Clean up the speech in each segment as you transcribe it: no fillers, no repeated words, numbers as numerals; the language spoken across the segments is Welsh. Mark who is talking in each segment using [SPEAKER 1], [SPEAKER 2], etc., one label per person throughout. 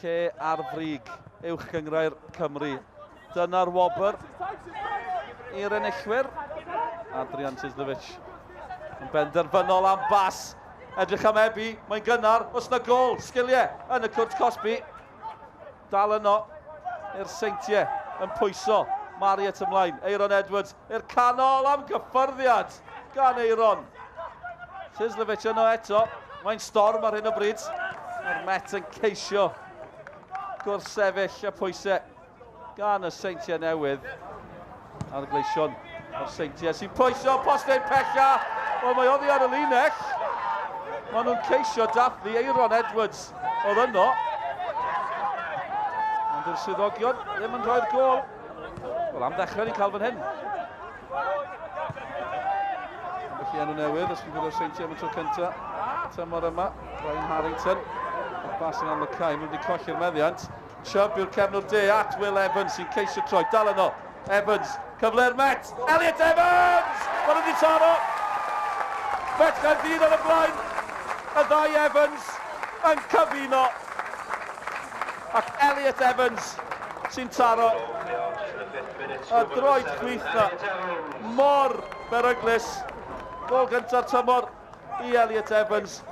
[SPEAKER 1] lle ar frig uwch gyngrair Cymru. Dyna'r wobr i'r enillwyr. Adrian Cyslovic yn benderfynol am bas. Edrych am Ebi, mae'n gynnar, os na gol, sgiliau yn y cwrt Cosby. Dal yno i'r Seintiau yn pwyso. Mariet ymlaen, Eiron Edwards i'r canol am gyffyrddiad gan Eiron. Cyslovic yno eto, mae'n storm ar hyn o bryd. Mae'r Met yn ceisio gwrthsefyll y pwysau gan y Seintiau Newydd. Ar y gleision o'r Seintiau sy'n pwysio postyn pella. Wel, mae oddi ar y linell. Maen nhw'n ceisio dathlu Eiron Edwards oedd yno. Ond yr swyddogion ddim yn rhoi'r gol. Wel, am ddechrau ni'n cael fan hyn. Felly enw newydd, os chi'n gwybod Seintiau am y tro cyntaf. Tymor yma, Ryan Harrington. Bas yn am y cae, mynd i colli'r meddiant. Chubb yw'r cefnwr de at Will Evans sy'n ceisio troi. Dal yno, Evans, cyfle'r Met. Elliot Evans! Mae'n wedi taro. Met Caerdydd ar y blaen. Y ddau Evans yn cyfuno. Ac Elliot Evans sy'n taro. Y droed chwith na. Mor beryglus. Gol gyntaf tymor i Elliot Evans.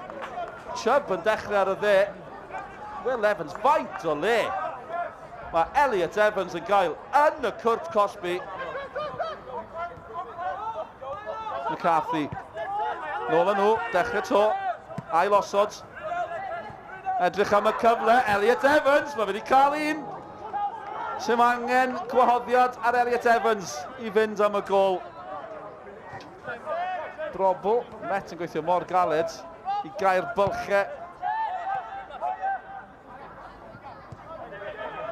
[SPEAKER 1] Chubb yn dechrau ar y dde. Will Evans, faint o le. Mae Elliot Evans yn gael yn y cwrt Cosby. McCarthy. Nôl yn nhw, dechrau to. Ail osod. Edrych am y cyfle, Elliot Evans. Mae wedi cael un. Sy'n angen gwahoddiad ar Elliot Evans i fynd am y gol. Drobl, Met yn gweithio mor galed i gael bylchau.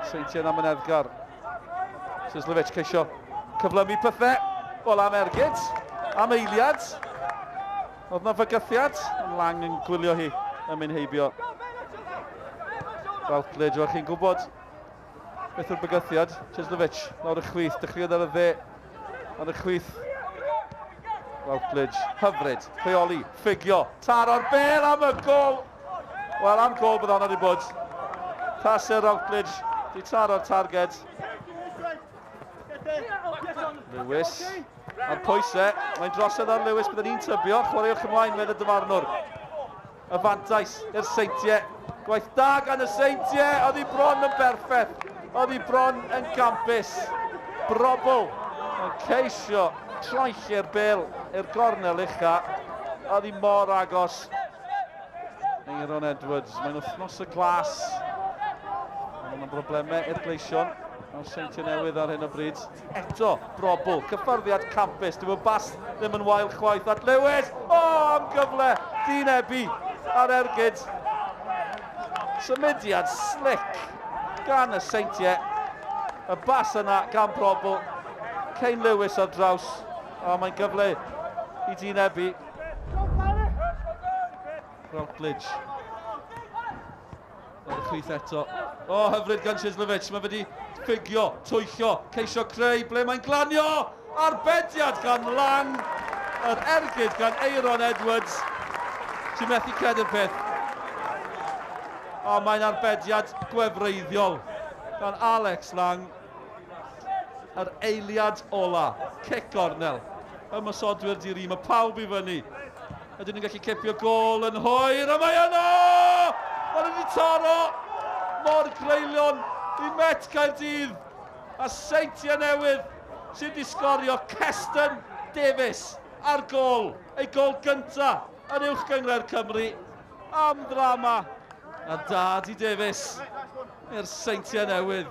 [SPEAKER 1] Seintiau am yn Edgar. Cyslovic ceisio cyflymu pethau. Wel am ergyd, am eiliad. Oedd na fygythiad, Lang yn gwylio hi yn mynd heibio. Routledge, o'r chi'n gwybod beth yw'r bygythiad. Cyslovic, lawr y chwith, dechreuodd ar y dde. Ar y chwith. Routledge, hyfryd, rheoli, ffigio, taro'r bel am y gol. Wel, am gol bydd hwnna wedi bod. Tasser Routledge, di taro'r targed. Lewis, ar pwysau, mae'n drosedd ar Lewis, bydd yn un tybio, chwaraewch ymlaen mewn y dyfarnwr. Y fantais i'r Seintiau. Gwaith da gan y Seintiau, oedd hi bron yn berffaith. Oedd hi bron yn campus. Brobl yn ceisio troelli'r bel i'r gornel ucha. Oedd hi mor agos. Eiron Edwards, mae'n wythnos y glas. Mae'n broblemau i'r gleision. O'r Seintiau Newydd ar hyn o bryd. Eto, Brobl, cyffyrddiad campus. Dyw y bas ddim yn wael chwaith at Lewis. O, am gyfle, dyn Ebi ar ergyd. Symudiad slick gan y Seintiau. Y bas yna gan Brobl. Cain Lewis ar draws. O, mae'n gyfle i dyn Ebi. Routledge. Ar y chwith eto. O, hyfryd gan Cyslovic. Mae wedi ffigio, twyllio, ceisio creu, ble mae'n glanio. Arbediad gan Lang. Yr ergyd gan Eiron Edwards. Ti'n methu credu'r peth. O, mae'n arbediad gwefreiddiol gan Alex Lang. Yr eiliad ola. Cic gornel. Ymysodwyr diri. Mae pawb i fyny. Ydyn ni'n gallu cipio gol yn hwyr. A mae yno! Mae'n wedi taro. Mor greilion i Met Caerdydd. A Seintiau Newydd sy'n di sgorio Cestyn Davies ar gol. Ei gol gynta yn uwch gyngrair Cymru. Am ddrama. A dad i Davies i'r Seintiau Newydd.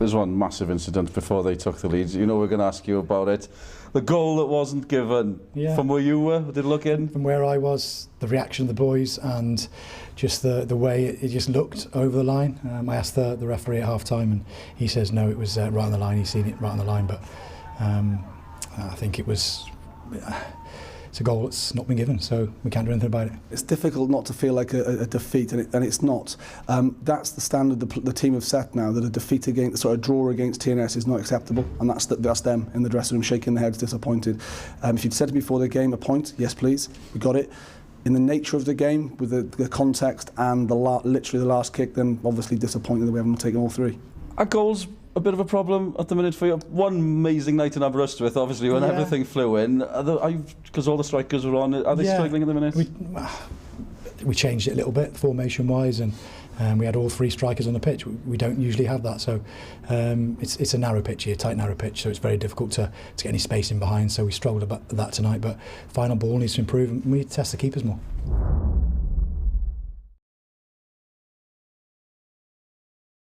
[SPEAKER 2] There's one massive incident before they took the lead. You know we're going to ask you about it. The goal that wasn't given.
[SPEAKER 3] Yeah.
[SPEAKER 2] From where you were, did it look in?
[SPEAKER 3] From where I was, the reaction of the boys and just the way it just looked over the line. I asked the referee at half-time and he says no, it was right on the line. He's seen it right on the line, but I think it was... It's a goal that's not been given, so we can't do anything about it.
[SPEAKER 4] It's difficult not to feel like a defeat, and it's not. That's the standard the team have set now, that a defeat against, a draw against TNS is not acceptable, and that's them in the dressing room shaking their heads disappointed. If you'd said it before the game, a point, yes please, we got it. in the nature of the game, with the context and literally the last kick, then obviously disappointed that we haven't taken all three.
[SPEAKER 2] Are goals a bit of a problem at the minute for you? One amazing night in Aberystwyth, obviously, when everything flew in, because all the strikers were on, are they struggling at the minute?
[SPEAKER 3] We changed it a little bit, formation-wise, and we had all three strikers on the pitch. We don't usually have that, so it's a narrow pitch here, tight narrow pitch, so it's very difficult to get any space in behind, so we struggled about that tonight, but final ball needs to improve and we need to test the keepers more.